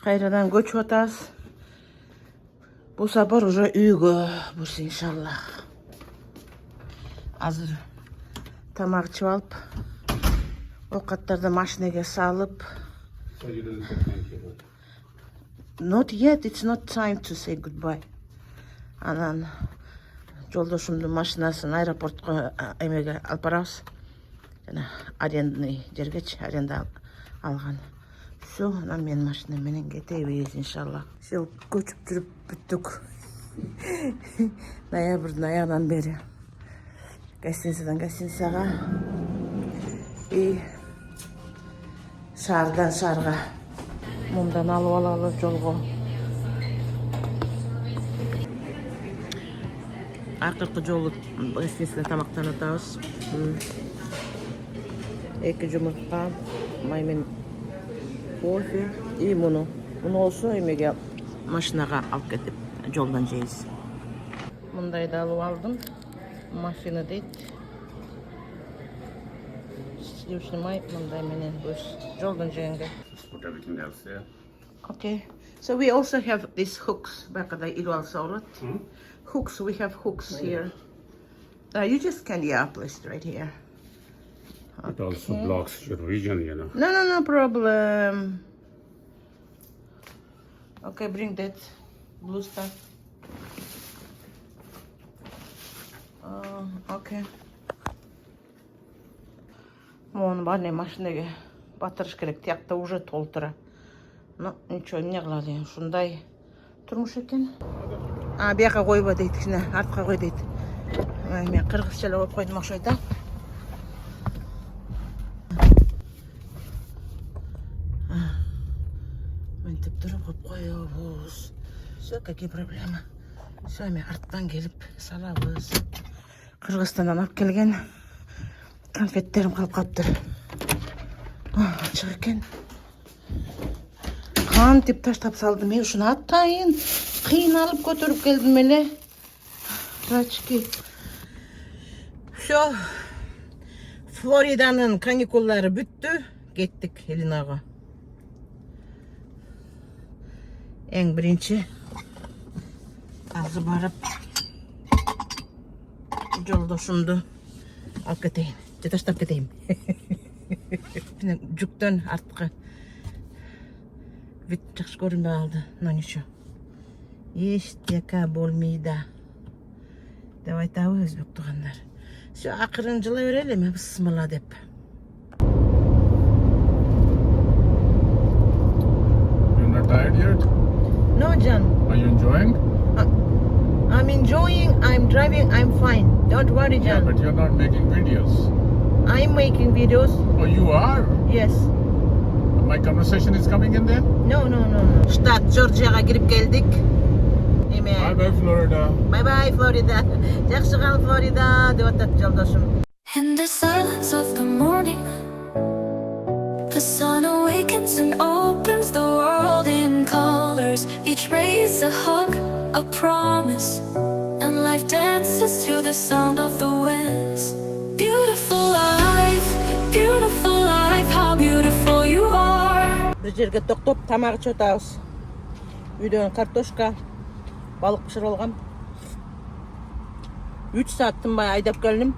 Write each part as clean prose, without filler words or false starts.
Kayradan göç ataz. Bu sefer уже үйгө bursa inşallah. Hazır tamak içip alıp, ovqatlardı maşinaga salıp. So you didn't say thank you. Not yet, it's not time to say goodbye. Anan жолдошумдун машинасын аэропортко эмеге алып барабыз. Жана арендный жергечи аренда алган. Все, анан менин машина менен кетебиз иншалла. Все, көчүп жүрүп бүттүк. Ноябрдын аягынан бери. Гостиницадан гостиницага и шаардан шаарга мындан алып алалы жолго. Акыркы жолу гостиницада тамактанып атабыз. 2 жумуртка, май менен кофе и муну болсо эмеге машинага алып кетип жолдон жейбиз. Мындайды алып алдым. Машина дейт. Сливочный май мындай менен жолдон жегенге. Just put everything else there. Okay. So we also have these hooks. Bakada ilou alsa болот. Hooks, we have hooks here. You just can, place it right here. It also blocks your vision, you know. No problem. Okay, bring that blue stuff. Okay. Оны барне машинеге батырыш керек. Тиякта уже толтыра. Но ничего, не кылалы эми. Ушундай турмуш экен. Бияка койбо дейт, кичине артка кой дейт. Мен кыргызча эле коюп койдум окшойт да. Мынтип туруп коюп коебуз. Все, какие проблемы? Все, мен арттан келип салабыз. Кыргызстандан алып келген конфеттерим калып калыптыр. Ачык экен. Кантип таштап салдым. Мен ушуну атайын кыйналып көтөрүп келдим эле. Рачки. Все. Флориданын каникулдары бүттү. Кеттик Элинага. Эң биринчи азыр барып жолдошумду алып кетейин. Же таштап кетейин. Жүктөн арткы вид жакшы көрүнбөй калды. Но ничего. Эчтеке болмойда деп айтабы өзбек туугандар. Все, акырын жылай берели эми бысмыла деп. You're not tired yet? No, John. Are you enjoying? I'm enjoying, I'm driving, I'm fine. Don't worry, Yeah, John. but you're not making videos. I'm making videos. Oh, you are? Yes. My conversation is coming in there? No. Штат Джорджияга кирип келдик. Bye bye, Florida. Bye, Florida. Жакшы кал, Florida, деп атат жолдошум. In the silence of the morning, the sun awakens and opens the world in colors. Each ray is a hug, a promise, and life dances to the sound of the winds. Beautiful life, how beautiful you are. Бир жерге токтоп тамак ичип атабыз. Үйдөн картошка, балык пышырып алгам. 3 саат тынбай айдап келдим.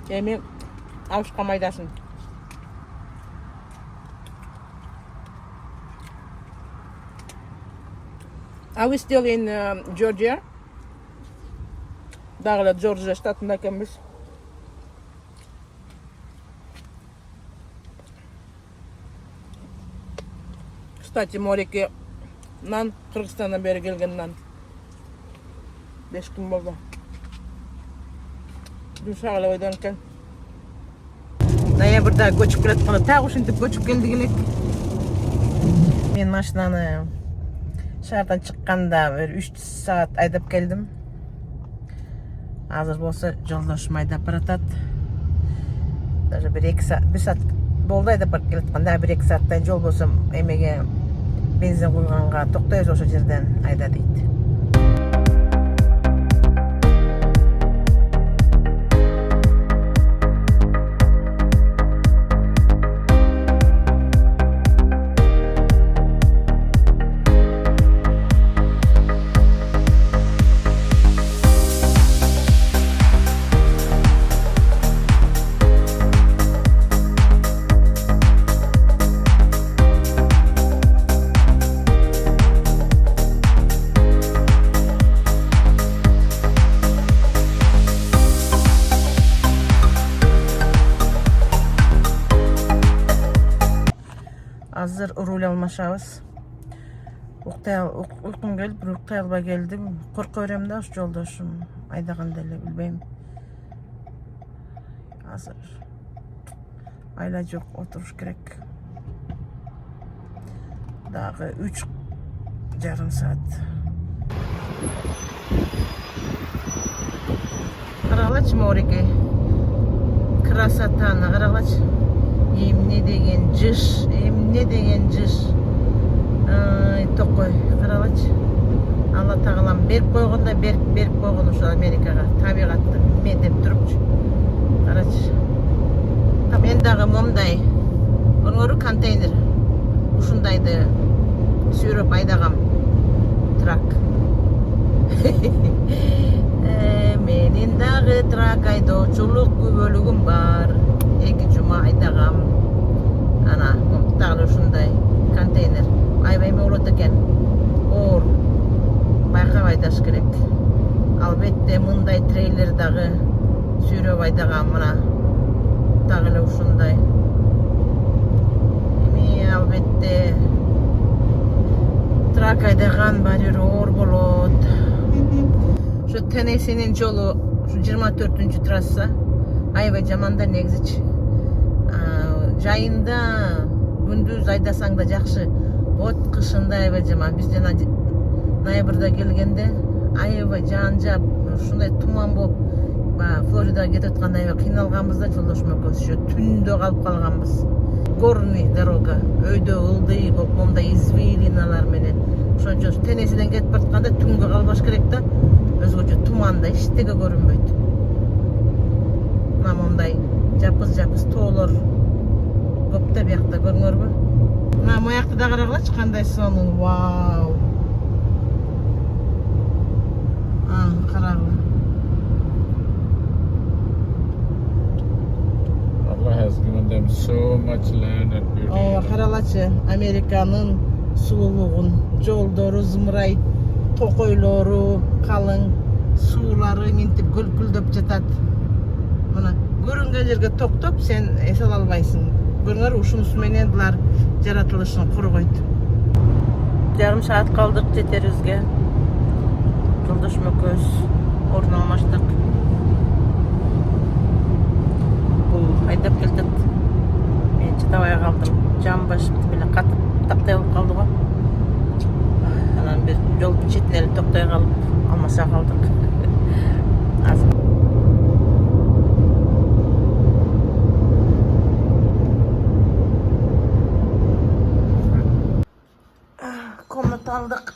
Эми авышка майдасын. Are we still in Georgia? Дагы Джорджия штатында экенбиз. Кстати, Морике нан Кыргызстандан бери келген нан. 5 күн болду. Душагыла ойдон экен. Ноябрда көчүп келатканда так ушинтип көчүп келдик элек. Мен машинаны шаардан чыкканда 3 саат айдап келдим. Азыр болсо жолдошум айдап баратат. Даже 1 саат болду айдап барып келатканда 1-2 сааттай жол болсо эмеге бензин куйганга токтойбуз ошол жерден айда дейт. Азыр руль алмашабыз. Уйкум келип, бирок уктай албай келдим. Корко берем да, ушу жолдошум айдаганда эле билбейм. Азыр айла жок, отуруш керек. Дагы 3,5 саат. Карагылачы Мориге. Красотаны карагылачы. Эмне деген жыш, эмне деген жыш. Токой, карагылачы. Алла Тағалам берип койгондо берип койгон ушул Америкага, табигатты медеп турупчу. Карачы. Мен дагы момдай. Көрүңөрү контейнер. Ушундайды сүйрөп айдагам трак. Менин дагы трак айдоочулук күбөлүгүм бар. 2 жума айдагам. Ана, дагы ушундай контейнер. Айбай болот экен. Оор. Байкап айдаш керек. Албетте мындай трейлер дагы сүйрөп айдагам мына. Дагы эле ушундай. Албетте трак айдаган баары оор болот. Ушу Теннессинин жолу 24 трасса. Аябай жаман да негизичи. Жайында күндүз айдасаң да жакшы. От кышында аябай жаман. Биз жана ноябрда келгенде аябай жаан-жап, ушундай туман болуп, Флоридага кетип атканда аябай кыйналганбыз да, жолдошум экөөбүз түндө калып калганбыз. Горный дорога, өйдө ылдый болуп, момундай извилиналар менен. Ошончо Теннессиден кетип баратканда түнгө калбаш керек да, өзгөчө туманда эчтеке көрүнбөйт. Мына момундай жапыз тоолор көп да биякта, көрүңөрбү? Мына моякты да карагылачы, кандай сонун, вау. Карагыла. Allah has given them so much land and beauty. Каралачы, Американын сулуулугун, жолдору зымырайт, токойлору калың, суулары минтип гүлгүлдөп жатат. Мына көрүнгөн жерге токтоп, сен эсе ала албайсың. Көрүңөр, ушунусу менен булар жаратылышын кургойт. Жарым саат калдык жетерибизге. Жолдошум экөөбүз орун алмаштык. Бул айдап келдик. Мен чыдабай калдым. Жамбашым эле катып тактай болуп калды го. Анан бир жолдун четине эле токтой калып, алмаса калдык. Азыр комната алдык.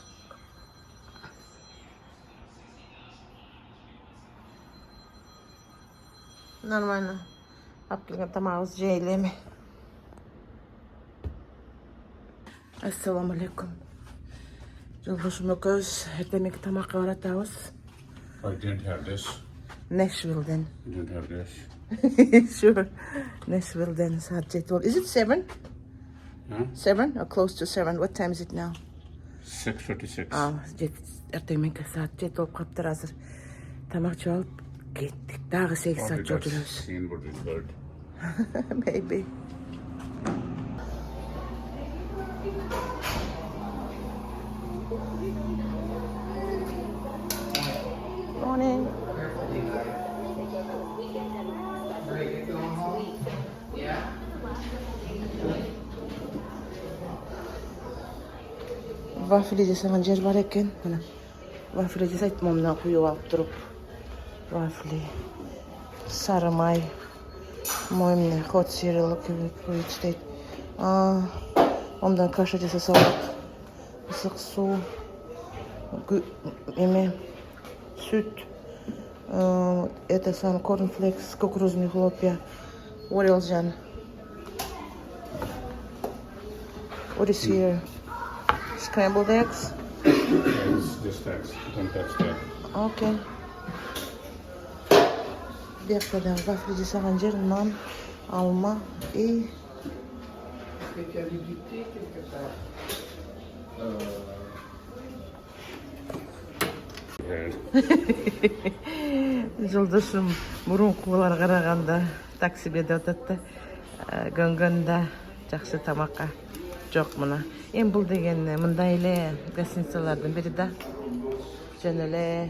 Нормально. Алып келген тамагыбыз жейли эми. Ассаламу алейкум. Жолдошум экөөбүз эртеңки тамакка баратабыз. I didn't have this. Nashville'den. I didn't have this. Sure. Nashville'den saat 7. Is it 7? Huh? 7 or close to 7? What time is it now? 6:56. Эртеңки saat 7 болуп каптыр азыр. Тамак жеп алып кеттик. Дагы 8 saat жол жүрөбүз. Seen what is good. Maybe. Morning. Вафли жасаган жер бар экен. Мына вафли жасайт, момундан куюп алып туруп. Вафли, сары май, моемне hot cereal куюп дейт. Момундан каша жасаса болот. Ысык суу, эме, сүт, это сам корнфлекс, кукурузный хлопья, орелжан. What is here? Scrambled eggs? It's just eggs. Don't touch that. Okay. Биякта да вафли жасаган жер, нан, алма и жолдошум мурункулар караганда таксиге да атат да, көнгөндө жакшы тамакка Жок мына. Эми бул деген мындай эле гостиницалардын бири да. Жөн эле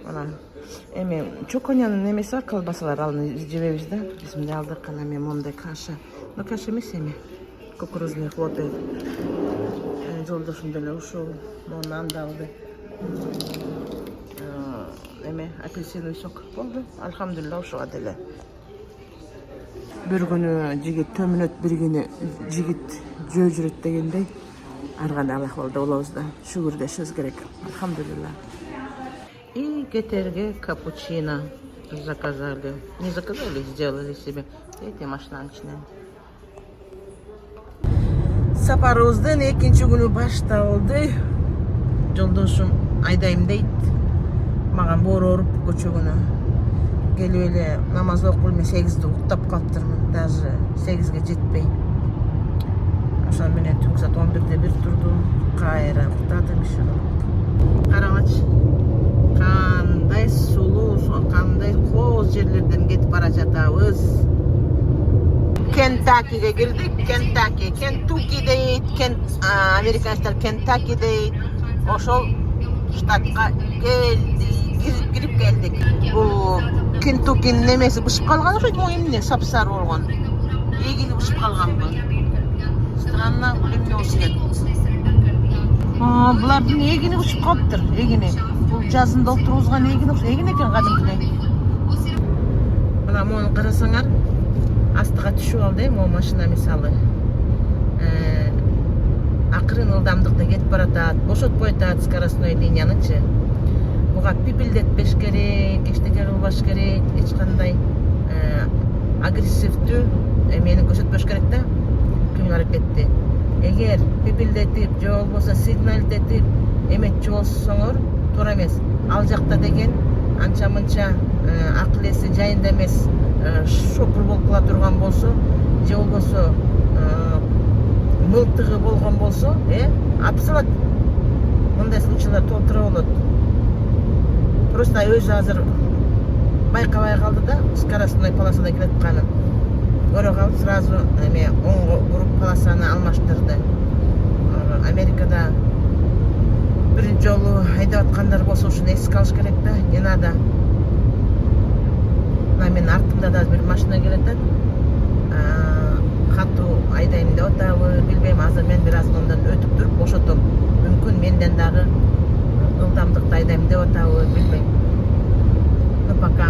мына эми чоконянын немеси бар, колбасалар, аны жебейбиз да. Биз мындай алдык, анан мен мондай каша. Но каша эмес эми. Кукурузный хлопья. Жолдошум деле ушул, мону анда алды. Эме апельсиновый сок болду. Алхамдулилла ушуга деле. Bir günü jigit tömünöt, bir günü jigit jөө жүрөт дегендей. Ар кандай Аллах болду болобуз да. Шүгүрдөшүбүз керек. Алхамдулилла. И кетерге капучино заказали. Не заказали, сделали себе. Эти машинанын ичинен. Сапарыбыздын экинчи күнү башталды. Жолдошум айдайм дейт. Маған боору ооруп көчөгүнө. Келип эле намаз окуп эле 8-де уктап калыптырмын. Даже 8-ге жетпей. Ошон менен түнкү саат 11-де бир турдум. Кайра уктадым еще. Караңачы. Кандай сулуу, кандай кооз жерлерден кетип бара жатабыз. Кентакиге кирдик. Кентуки дейт. Американецтер Кентаки дейт. Ошол штатка кирип келдик. Бул Кентукинин немеси бышып калган окшойт, могу эмне сапсары болгон. Эгини бышып калганбы. Странно, эмне болуш керек. Булардын эгини бышып калыптыр, эгини. Бул жазында отургузган эгини окшойт, эгин экен кадимкидей. Мына мону карасаңар, астыга түшүп алды, могу машина мисалы. Акырын ылдамдыкта кетип баратат, бошотпой атат скоростной линиянычы. Буга пипилдетпеш керек, эчтеке кылбаш керек, эч кандай агрессивдүү эмени көрсөтпөш керек да, күн аракетти. Эгер пипилдетип же болбосо сигналдетип эметчи болсоңор, туура эмес. Ал жакта деген анча-мынча акыл эси жайында эмес, шопур болуп кала турган болсо, же болбосо мылтыгы болгон болсо, атып салат. Мындай случайлар толтура болот. Просто өзү азыр байкабай калды да, скоростной полосада келе атканын. Көрө калып, сразу оңго буруп полосаны алмаштырды. Америкада биринчи жолу айдап аткандар болсо ушуну эске алыш керек да, не надо. Мына менин артымда да бир машина келатат. Катуу айдайм деп атабы, билбейм, азыр мен бир аз мындан өтүп туруп бошотом. Мүмкүн менден дагы ылдамдыкта айдайм деп атабы, билбейм. Но пока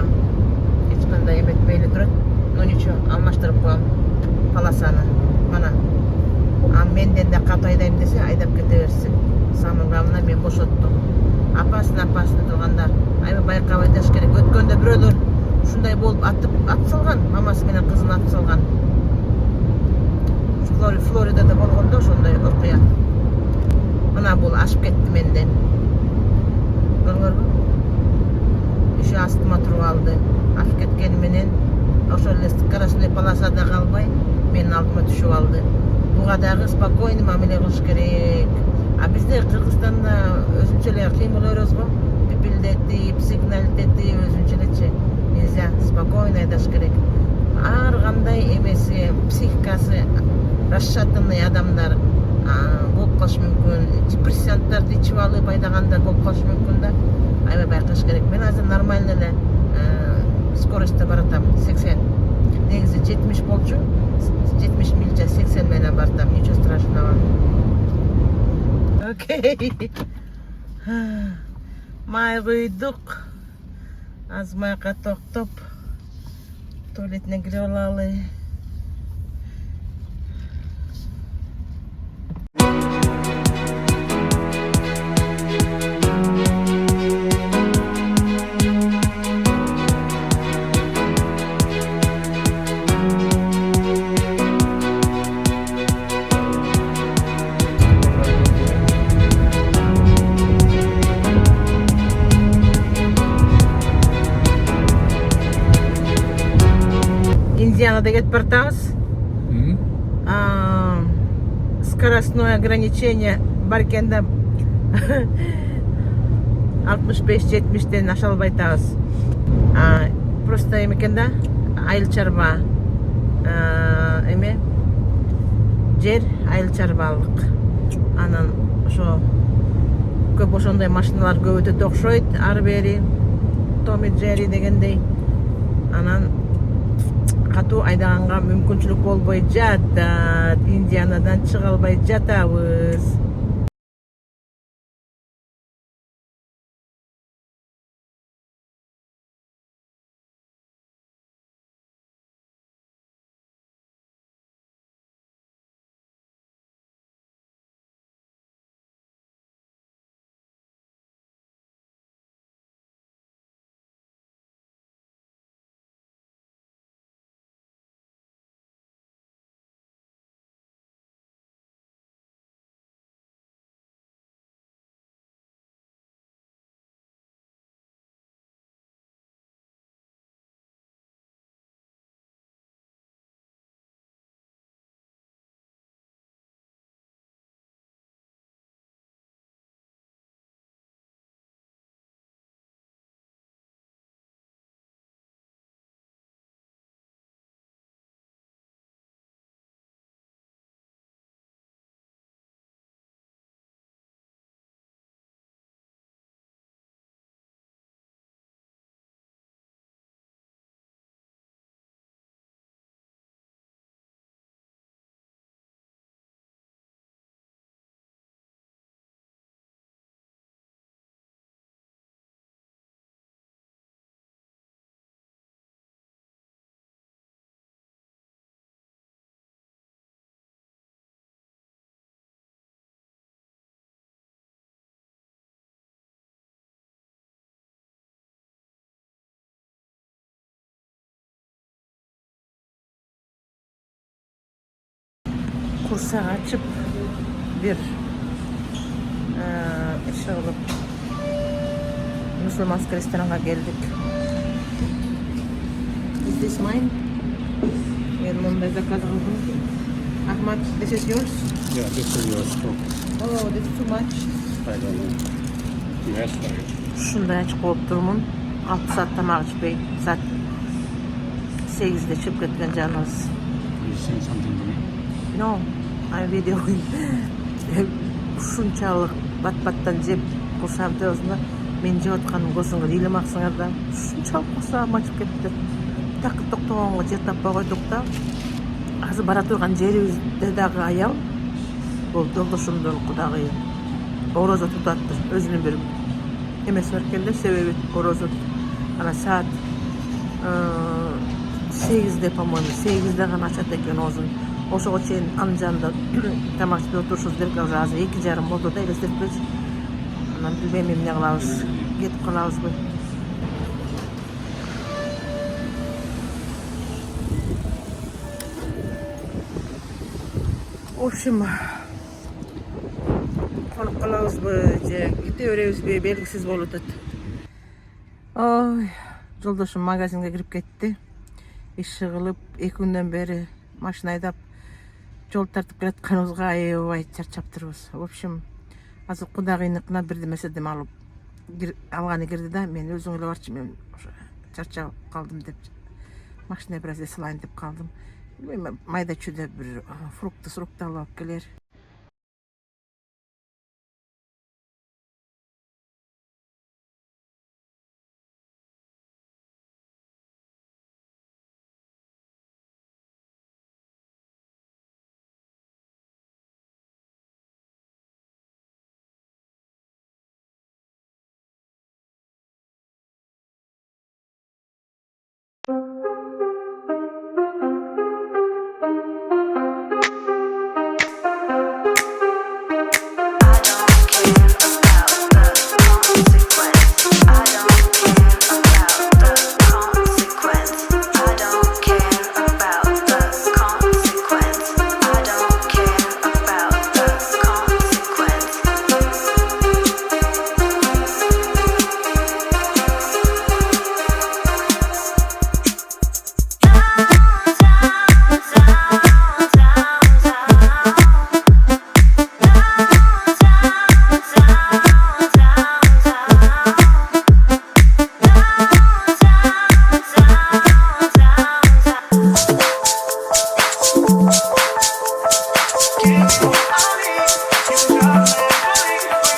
эч кандай эметпей эле турат. Ну ничего, алмаштырып коем полосаны. Мана. Менден да катуу айдайм десе, айдап кете берсин. Самое главное, мен бошоттум. Опасно тургандар. Аябай байкап айдаш керек. Өткөндө бирөөлөр ушундай болуп атып салган, мамасы менен кызын атып салган. Флоридада болгондо ошондой окуя. Мына бул ашып кетти менден. Көрдүңөрбү? Еще астыма туруп алды. Ашып кеткени менен ошол эле скоростной полосада калбай, менин алдыма түшүп алды. Буга дагы спокойный мамиле кылыш керек. А бизде Кыргызстанда өзүнчө эле кыймыл өрөбүз го. Пипилдетип, сигналдетип өзүнчө элечи. Нельзя, спокойно айдаш керек. Ар кандай эмеси, психикасы расшатанный адамдар болуп калышы мүмкүн. Депрессанттарды ичип алып айдагандар болуп калышы мүмкүн да. Аябай байкаш керек. Мен азыр нормально эле скоростьта баратам, 80. Негизи 70 болчу. 70 миль 80 менен баратам. Ничего страшного. Окей. Май куйдук. Аз майга токтоп туалетине кирип алалы. Индианада кетип баратабыз. Скоростное ограничение бар экен да 65-70ден аша албай атабыз. Просто эме экен да, айыл чарба. эме жер айыл чарбалык. Анан ошо көп ошондой машиналар көп өтөт окшойт. Ары бери Том и Джерри дегендей. Анан катуу айдаганга мүмкүнчүлүк болбой жатат. Индианадан чыга албай жатабыз. Курсак ачып бир иш кылып мусулманский ресторанга келдик. Is this mine? Мен мындай заказ кылдым. Ahmad, this is yours? Yeah, this is your stock. Oh, this is too much. I don't know. Yes, right. Ушундай ачып коюп турмун. 6 саат тамак ичпей, саат 8'de чыгып кеткен жаныбыз. You send something to me? No, I'm videoing. Ушунчалык бат-баттан жеп курсагым төбөсүндө мен жеп атканым көзүңөр ыйламаксыңар да. Ушунчалык курсагым ачып кетти. Так токтогонго жер таппай койдук да. Азыр бара турган жерибизде дагы аял бул жолдошумдун кудагыйы орозо тутаттыр. Өзүнүн бир эмеси бар экен да, себеби орозо. Ана саат 8'de, по-моему, 8'de гана ачат экен оозун. Ошого чейин анын жанында тамак ичпей отурушубуз керек. Азыр 2:30 болду да, элестетпечи. Анан билбейм эмне кылабыз, кетип калабызбы. В общем, конуп калабызбы же кете беребизби белгисиз болуп атат. Ой, жолдошум магазинге кирип кетти. Иши кылып 2 күндөн бери машина айдап жол тартып келатканыбызга аябай чарчаптырбыз. В общем, азыр кудагыйныкына бирдеме алып алганы кирди да, мен өзүң эле барчы, мен чарчап калдым деп машина бир аз эслайын деп калдым. Майда чүйдө бир фрукты алып келер.